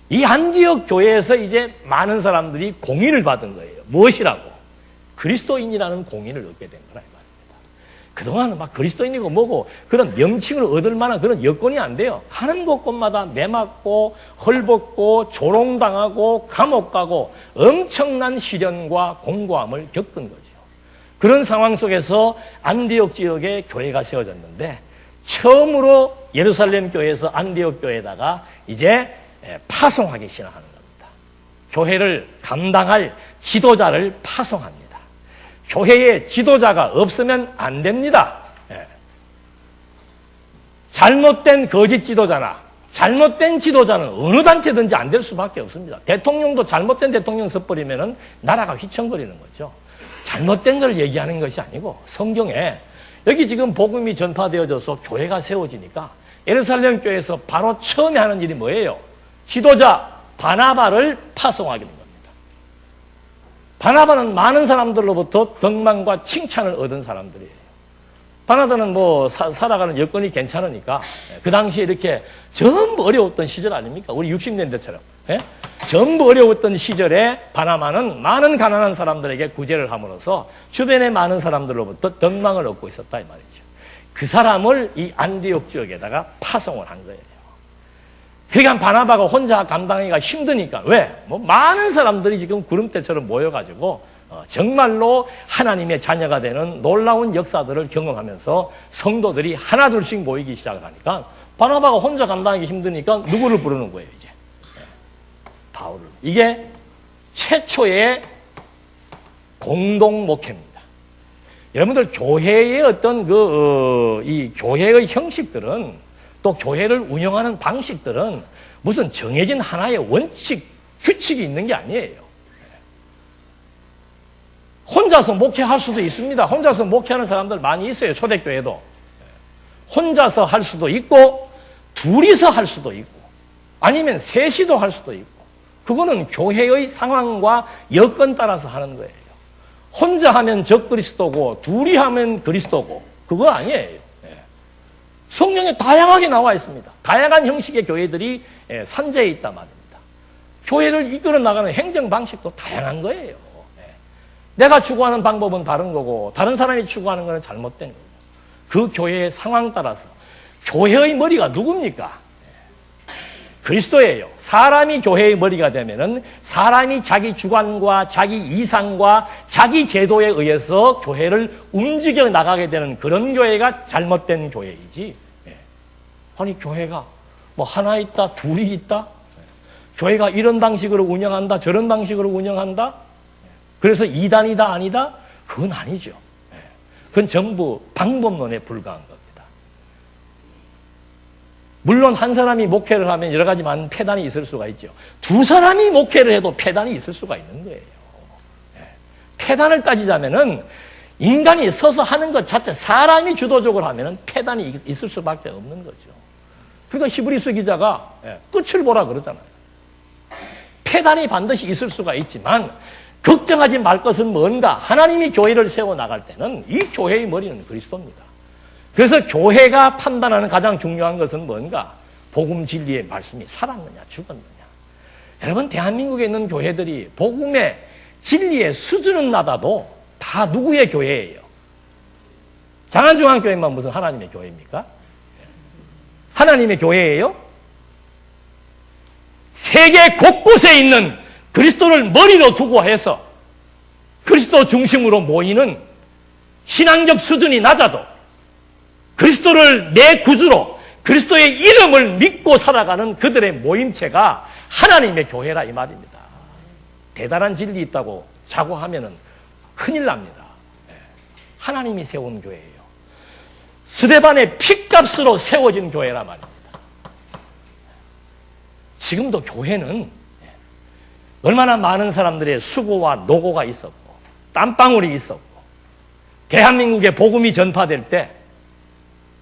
이 안디옥 교회에서 이제 많은 사람들이 공인을 받은 거예요. 무엇이라고? 그리스도인이라는 공인을 얻게 된 거라 이 말입니다. 그동안은 막 그리스도인이고 뭐고 그런 명칭을 얻을 만한 그런 여건이 안 돼요. 가는 곳곳마다 매맞고 헐벗고 조롱당하고 감옥 가고 엄청난 시련과 공고함을 겪은 거죠. 그런 상황 속에서 안디옥 지역에 교회가 세워졌는데 처음으로 예루살렘 교회에서 안디옥 교회에다가 이제 파송하기 시작하는 겁니다. 교회를 감당할 지도자를 파송합니다. 교회에 지도자가 없으면 안 됩니다. 잘못된 거짓 지도자나 잘못된 지도자는 어느 단체든지 안 될 수밖에 없습니다. 대통령도 잘못된 대통령 서버리면 나라가 휘청거리는 거죠. 잘못된 걸 얘기하는 것이 아니고 성경에 여기 지금 복음이 전파되어져서 교회가 세워지니까 예루살렘 교회에서 바로 처음에 하는 일이 뭐예요? 지도자 바나바를 파송하게 된 겁니다. 바나바는 많은 사람들로부터 덕망과 칭찬을 얻은 사람들이에요. 바나바는 뭐 살아가는 여건이 괜찮으니까 그 당시에 이렇게 전부 어려웠던 시절 아닙니까? 우리 60년대처럼. 예? 전부 어려웠던 시절에 바나바는 많은 가난한 사람들에게 구제를 함으로써 주변의 많은 사람들로부터 덕망을 얻고 있었다 이 말이죠. 그 사람을 이 안디옥 지역에다가 파송을 한 거예요. 그러니까 바나바가 혼자 감당하기가 힘드니까 왜? 뭐 많은 사람들이 지금 구름대처럼 모여가지고 정말로 하나님의 자녀가 되는 놀라운 역사들을 경험하면서 성도들이 하나둘씩 모이기 시작을 하니까 바나바가 혼자 감당하기 힘드니까 누구를 부르는 거예요 이제? 바울을. 이게 최초의 공동 목회입니다. 여러분들 교회의 어떤 이 교회의 형식들은 또 교회를 운영하는 방식들은 무슨 정해진 하나의 원칙, 규칙이 있는 게 아니에요. 혼자서 목회할 수도 있습니다. 혼자서 목회하는 사람들 많이 있어요. 초대교회도. 혼자서 할 수도 있고 둘이서 할 수도 있고 아니면 셋이도 할 수도 있고 그거는 교회의 상황과 여건 따라서 하는 거예요. 혼자 하면 적그리스도고 둘이 하면 그리스도고 그거 아니에요. 성경에 다양하게 나와 있습니다. 다양한 형식의 교회들이 산재해 있단 말입니다. 교회를 이끌어 나가는 행정 방식도 다양한 거예요. 내가 추구하는 방법은 다른 거고 다른 사람이 추구하는 것은 잘못된 거고 그 교회의 상황 따라서 교회의 머리가 누굽니까? 그리스도예요. 사람이 교회의 머리가 되면은 사람이 자기 주관과 자기 이상과 자기 제도에 의해서 교회를 움직여 나가게 되는 그런 교회가 잘못된 교회이지. 아니 교회가 뭐 하나 있다, 둘이 있다. 교회가 이런 방식으로 운영한다, 저런 방식으로 운영한다. 그래서 이단이다, 아니다? 그건 아니죠. 그건 전부 방법론에 불과한 겁니다. 물론 한 사람이 목회를 하면 여러 가지 많은 폐단이 있을 수가 있죠. 두 사람이 목회를 해도 폐단이 있을 수가 있는 거예요. 폐단을 따지자면은 인간이 서서 하는 것 자체, 사람이 주도적으로 하면은 폐단이 있을 수밖에 없는 거죠. 그러니까 히브리서 기자가 끝을 보라 그러잖아요. 폐단이 반드시 있을 수가 있지만 걱정하지 말 것은 뭔가 하나님이 교회를 세워나갈 때는 이 교회의 머리는 그리스도입니다. 그래서 교회가 판단하는 가장 중요한 것은 뭔가? 복음 진리의 말씀이 살았느냐 죽었느냐. 여러분 대한민국에 있는 교회들이 복음의 진리의 수준은 낮아도 다 누구의 교회예요? 장안중앙교회만 무슨 하나님의 교회입니까? 하나님의 교회예요? 세계 곳곳에 있는 그리스도를 머리로 두고 해서 그리스도 중심으로 모이는 신앙적 수준이 낮아도 그리스도를 내 구주로 그리스도의 이름을 믿고 살아가는 그들의 모임체가 하나님의 교회라 이 말입니다. 대단한 진리 있다고 자고하면은 큰일 납니다. 하나님이 세운 교회예요. 스데반의 핏값으로 세워진 교회라 말입니다. 지금도 교회는 얼마나 많은 사람들의 수고와 노고가 있었고 땀방울이 있었고 대한민국에 복음이 전파될 때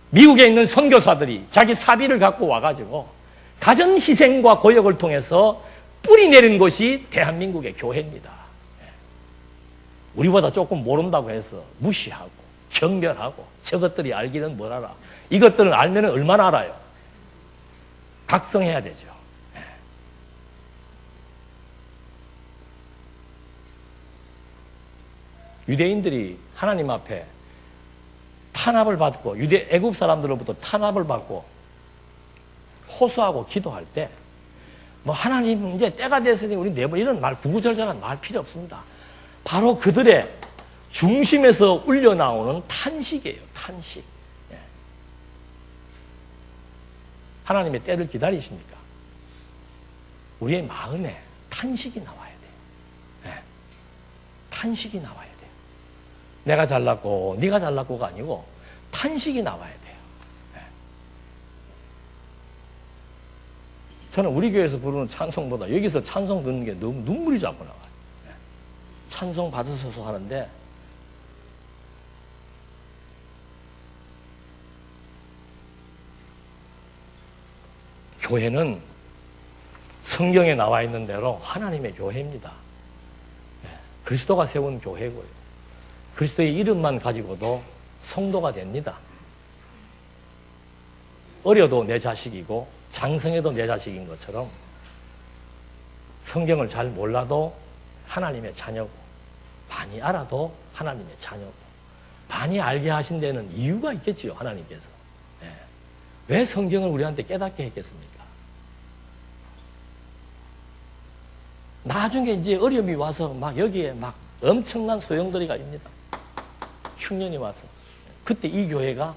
미국에 있는 선교사들이 자기 사비를 갖고 와가지고 가정 희생과 고역을 통해서 뿌리 내린 것이 대한민국의 교회입니다. 우리보다 조금 모른다고 해서 무시하고 경멸하고 저것들이 알기는 뭘 알아. 이것들을 알면 얼마나 알아요. 각성해야 되죠. 유대인들이 하나님 앞에 탄압을 받고 유대 애굽 사람들로부터 탄압을 받고 호소하고 기도할 때 뭐 하나님 이제 때가 됐으니 우리 내버 이런 말 구구절절한 말 필요 없습니다. 바로 그들의 중심에서 울려 나오는 탄식이에요. 탄식. 예. 하나님의 때를 기다리십니까? 우리의 마음에 탄식이 나와야 돼요. 예. 탄식이 나와야 돼요. 내가 잘났고 네가 잘났고가 아니고 탄식이 나와야 돼요. 예. 저는 우리 교회에서 부르는 찬송보다 여기서 찬송 듣는 게 너무 눈물이 자꾸 나와요. 예. 찬송 받으셔서 하는데 교회는 성경에 나와 있는 대로 하나님의 교회입니다. 그리스도가 세운 교회고요. 그리스도의 이름만 가지고도 성도가 됩니다. 어려도 내 자식이고 장성해도 내 자식인 것처럼 성경을 잘 몰라도 하나님의 자녀고 많이 알아도 하나님의 자녀고 많이 알게 하신 데는 이유가 있겠지요. 하나님께서. 왜 성경을 우리한테 깨닫게 했겠습니까? 나중에 이제 어려움이 와서 막 여기에 막 엄청난 소용돌이가 입니다. 흉년이 와서. 그때 이 교회가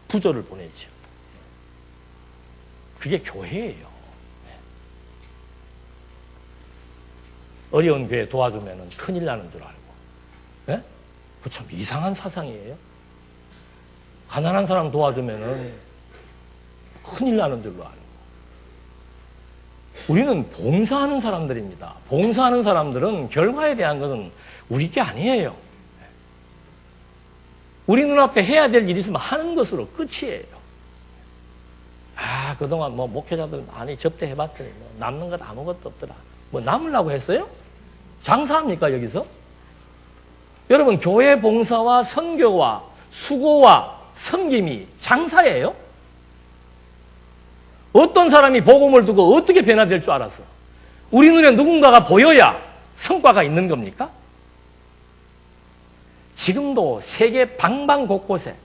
부조를 보내죠. 그게 교회예요. 어려운 교회 도와주면 큰일 나는 줄 알고. 네? 그 참 이상한 사상이에요. 가난한 사람 도와주면 큰일 나는 줄로 알고. 우리는 봉사하는 사람들입니다. 봉사하는 사람들은 결과에 대한 것은 우리 게 아니에요. 우리 눈앞에 해야 될 일이 있으면 하는 것으로 끝이에요. 아, 그동안 뭐 목회자들 많이 접대해봤더니 뭐 남는 것 아무것도 없더라. 뭐 남으려고 했어요? 장사합니까, 여기서? 여러분, 교회 봉사와 선교와 수고와 섬김이 장사예요? 어떤 사람이 복음을 두고 어떻게 변화될 줄 알았어? 우리 눈에 누군가가 보여야 성과가 있는 겁니까? 지금도 세계 방방곳곳에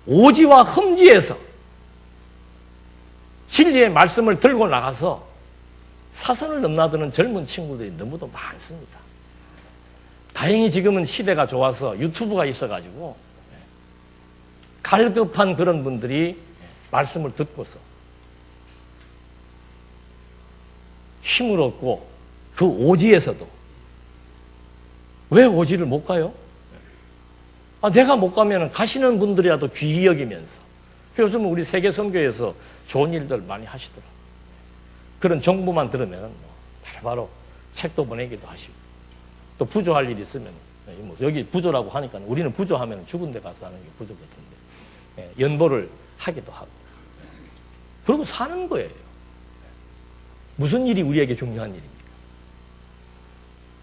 오지와 험지에서 진리의 말씀을 들고 나가서 사선을 넘나드는 젊은 친구들이 너무도 많습니다. 다행히 지금은 시대가 좋아서 유튜브가 있어가지고 갈급한 그런 분들이 말씀을 듣고서 힘을 얻고 그 오지에서도 왜 오지를 못 가요? 아, 내가 못 가면 가시는 분들이라도 귀히 여기면서 요즘은 우리 세계선교에서 좋은 일들 많이 하시더라고요. 그런 정보만 들으면 바로 책도 보내기도 하시고 또 부조할 일 있으면 여기 부조라고 하니까 우리는 부조하면 죽은 데 가서 하는 게 부조 같은데 연보를 하기도 하고 그러고 사는 거예요. 무슨 일이 우리에게 중요한 일입니까?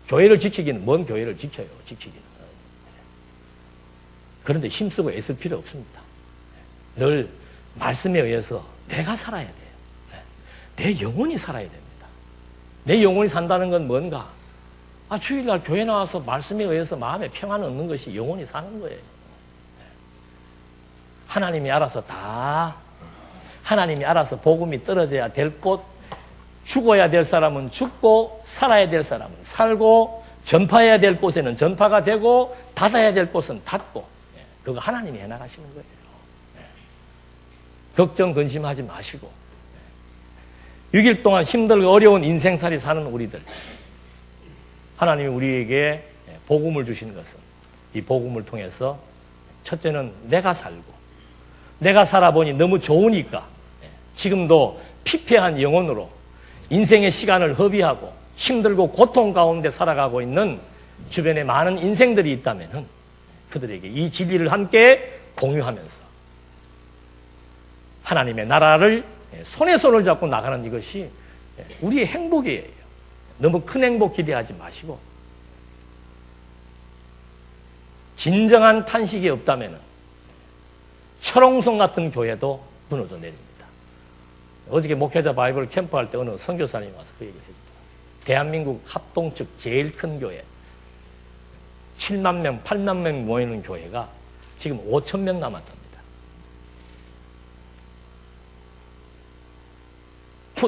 교회를 지키기는 뭔 교회를 지켜요. 지키기는. 그런데 힘쓰고 애쓸 필요 없습니다. 늘 말씀에 의해서 내가 살아야 돼요. 내 영혼이 살아야 됩니다. 내 영혼이 산다는 건 뭔가? 아, 주일날 교회 나와서 말씀에 의해서 마음에 평안을 얻는 것이 영혼이 사는 거예요. 하나님이 알아서 하나님이 알아서 복음이 떨어져야 될 곳, 죽어야 될 사람은 죽고 살아야 될 사람은 살고 전파해야 될 곳에는 전파가 되고 닫아야 될 곳은 닫고 그거 하나님이 해나가시는 거예요. 걱정 근심하지 마시고 6일 동안 힘들고 어려운 인생살이 사는 우리들 하나님이 우리에게 복음을 주시는 것은 이 복음을 통해서 첫째는 내가 살고 내가 살아보니 너무 좋으니까 지금도 피폐한 영혼으로 인생의 시간을 허비하고 힘들고 고통 가운데 살아가고 있는 주변에 많은 인생들이 있다면 그들에게 이 진리를 함께 공유하면서 하나님의 나라를 손에 손을 잡고 나가는 이것이 우리의 행복이에요. 너무 큰 행복 기대하지 마시고 진정한 탄식이 없다면 철옹성 같은 교회도 무너져 내립니다. 어저께 목회자 바이블 캠프할 때 어느 선교사님이 와서 그 얘기를 해주더라고요. 대한민국 합동 측 제일 큰 교회 7만 명, 8만 명 모이는 교회가 지금 5천 명 남았답니다.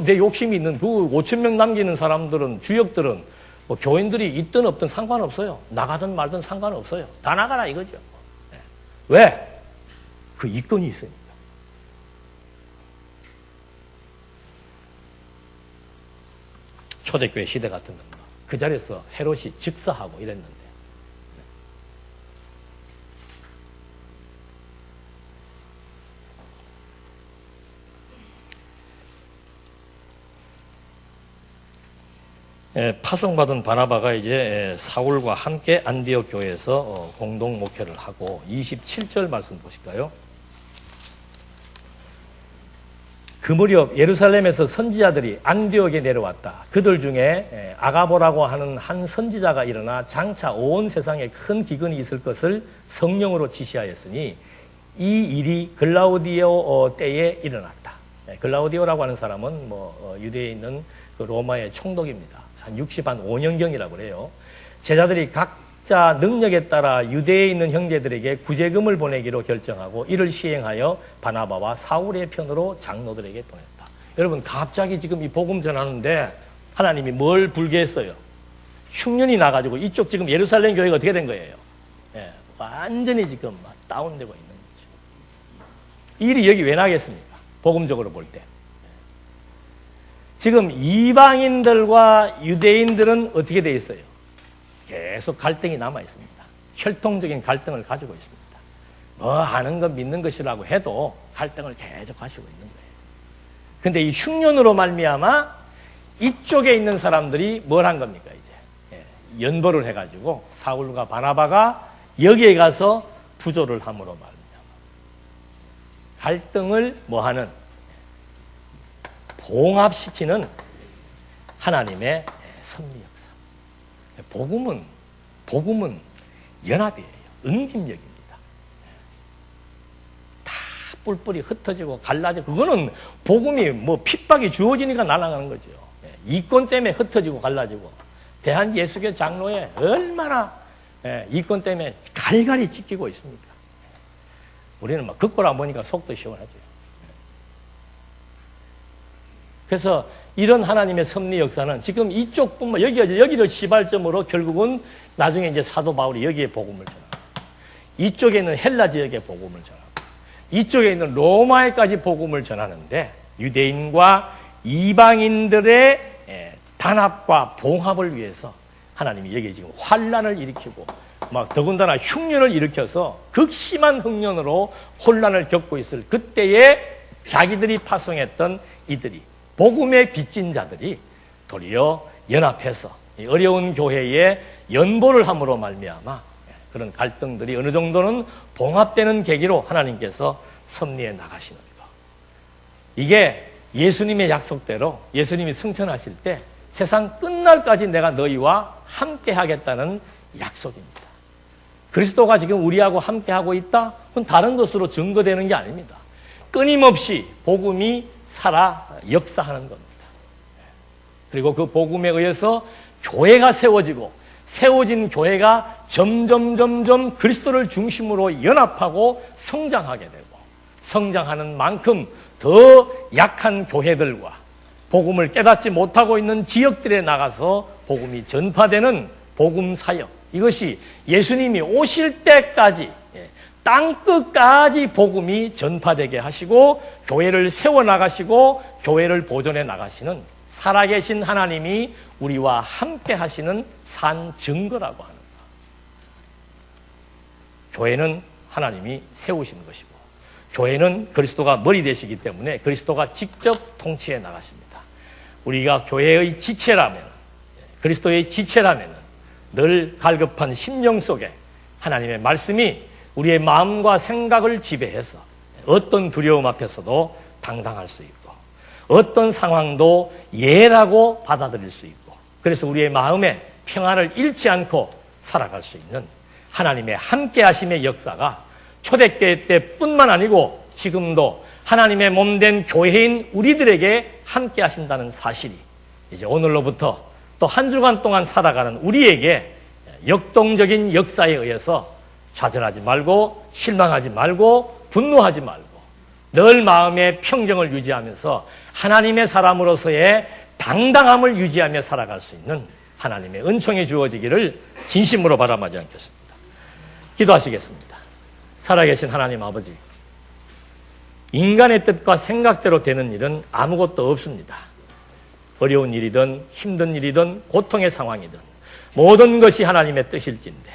내 욕심이 있는 그 5천 명 남기는 사람들은, 주역들은 뭐 교인들이 있든 없든 상관없어요. 나가든 말든 상관없어요. 다 나가라 이거죠. 네. 왜? 그 이권이 있으니까. 초대교회 시대 같으면 그 자리에서 헤롯이 즉사하고 이랬는데, 파송받은 바나바가 이제 사울과 함께 안디옥 교회에서 공동 목회를 하고, 27절 말씀 보실까요? 그 무렵 예루살렘에서 선지자들이 안디옥에 내려왔다. 그들 중에 아가보라고 하는 한 선지자가 일어나 장차 온 세상에 큰 기근이 있을 것을 성령으로 지시하였으니 이 일이 글라우디오 때에 일어났다. 글라우디오라고 하는 사람은 유대에 있는 그 로마의 총독입니다. 한 65년경이라고 그래요. 제자들이 각자 능력에 따라 유대에 있는 형제들에게 구제금을 보내기로 결정하고 이를 시행하여 바나바와 사울의 편으로 장로들에게 보냈다. 여러분, 갑자기 지금 이 복음 전하는데 하나님이 뭘 불게 했어요? 흉년이 나가지고 이쪽 지금 예루살렘 교회가 어떻게 된 거예요? 완전히 지금 다운되고 있는 거죠. 이 일이 여기 왜 나겠습니까? 복음적으로 볼 때. 지금 이방인들과 유대인들은 어떻게 되어 있어요? 계속 갈등이 남아 있습니다. 혈통적인 갈등을 가지고 있습니다. 뭐 하는 것 믿는 것이라고 해도 갈등을 계속 가지고 있는 거예요. 근데 이 흉년으로 말미암아 이쪽에 있는 사람들이 뭘 한 겁니까? 이제 연보를 해가지고 사울과 바나바가 여기에 가서 부조를 함으로 말미암아 갈등을 뭐하는, 봉합시키는 하나님의 섭리 역사. 복음은 연합이에요. 응집력입니다. 다 뿔뿔이 흩어지고 갈라지고, 그거는 복음이 뭐 핍박이 주어지니까 날아가는 거죠. 이권 때문에 흩어지고 갈라지고, 대한 예수교 장로에 얼마나 이권 때문에 갈갈이 찢기고 있습니까? 우리는 막 긋고라 보니까 속도 시원하죠. 그래서 이런 하나님의 섭리 역사는 지금 이쪽뿐만, 여기를 시발점으로 결국은 나중에 이제 사도 바울이 여기에 복음을 전하고, 이쪽에 있는 헬라 지역에 복음을 전하고, 이쪽에 있는 로마에까지 복음을 전하는데, 유대인과 이방인들의 단합과 봉합을 위해서 하나님이 여기에 지금 환란을 일으키고, 막 더군다나 흉년을 일으켜서 극심한 흉년으로 혼란을 겪고 있을 그때에 자기들이 파송했던 이들이, 복음의 빚진 자들이 도리어 연합해서 어려운 교회에 연보를 함으로 말미암아 그런 갈등들이 어느 정도는 봉합되는 계기로 하나님께서 섭리해 나가시는 것. 이게 예수님의 약속대로 예수님이 승천하실 때 세상 끝날까지 내가 너희와 함께 하겠다는 약속입니다. 그리스도가 지금 우리하고 함께 하고 있다? 그건 다른 것으로 증거되는 게 아닙니다. 끊임없이 복음이 살아 역사하는 겁니다. 그리고 그 복음에 의해서 교회가 세워지고, 세워진 교회가 점점 그리스도를 중심으로 연합하고 성장하게 되고, 성장하는 만큼 더 약한 교회들과 복음을 깨닫지 못하고 있는 지역들에 나가서 복음이 전파되는 복음 사역, 이것이 예수님이 오실 때까지 땅끝까지 복음이 전파되게 하시고 교회를 세워나가시고 교회를 보존해 나가시는 살아계신 하나님이 우리와 함께 하시는 산 증거라고 하는 것. 교회는 하나님이 세우시는 것이고, 교회는 그리스도가 머리 되시기 때문에 그리스도가 직접 통치해 나가십니다. 우리가 교회의 지체라면, 그리스도의 지체라면 늘 갈급한 심령 속에 하나님의 말씀이 우리의 마음과 생각을 지배해서 어떤 두려움 앞에서도 당당할 수 있고, 어떤 상황도 예라고 받아들일 수 있고, 그래서 우리의 마음에 평안을 잃지 않고 살아갈 수 있는 하나님의 함께하심의 역사가 초대교회 때뿐만 아니고 지금도 하나님의 몸된 교회인 우리들에게 함께하신다는 사실이 이제 오늘로부터 또 한 주간 동안 살아가는 우리에게 역동적인 역사에 의해서 좌절하지 말고 실망하지 말고 분노하지 말고 늘 마음의 평정을 유지하면서 하나님의 사람으로서의 당당함을 유지하며 살아갈 수 있는 하나님의 은총이 주어지기를 진심으로 바라마지 않겠습니다. 기도하시겠습니다. 살아계신 하나님 아버지, 인간의 뜻과 생각대로 되는 일은 아무것도 없습니다. 어려운 일이든 힘든 일이든 고통의 상황이든 모든 것이 하나님의 뜻일진데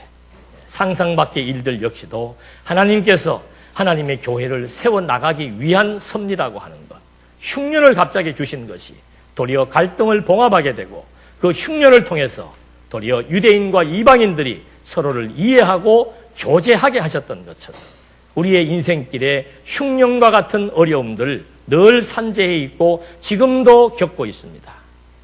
상상 밖의 일들 역시도 하나님께서 하나님의 교회를 세워나가기 위한 섭리라고 하는 것, 흉년을 갑자기 주신 것이 도리어 갈등을 봉합하게 되고 그 흉년을 통해서 도리어 유대인과 이방인들이 서로를 이해하고 교제하게 하셨던 것처럼 우리의 인생길에 흉년과 같은 어려움들 늘 산재해 있고 지금도 겪고 있습니다.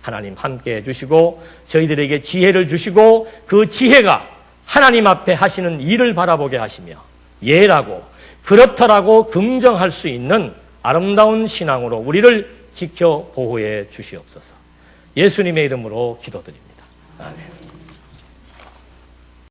하나님 함께 해주시고 저희들에게 지혜를 주시고 그 지혜가 하나님 앞에 하시는 일을 바라보게 하시며 예라고 그렇더라고 긍정할 수 있는 아름다운 신앙으로 우리를 지켜 보호해 주시옵소서. 예수님의 이름으로 기도드립니다. 아멘.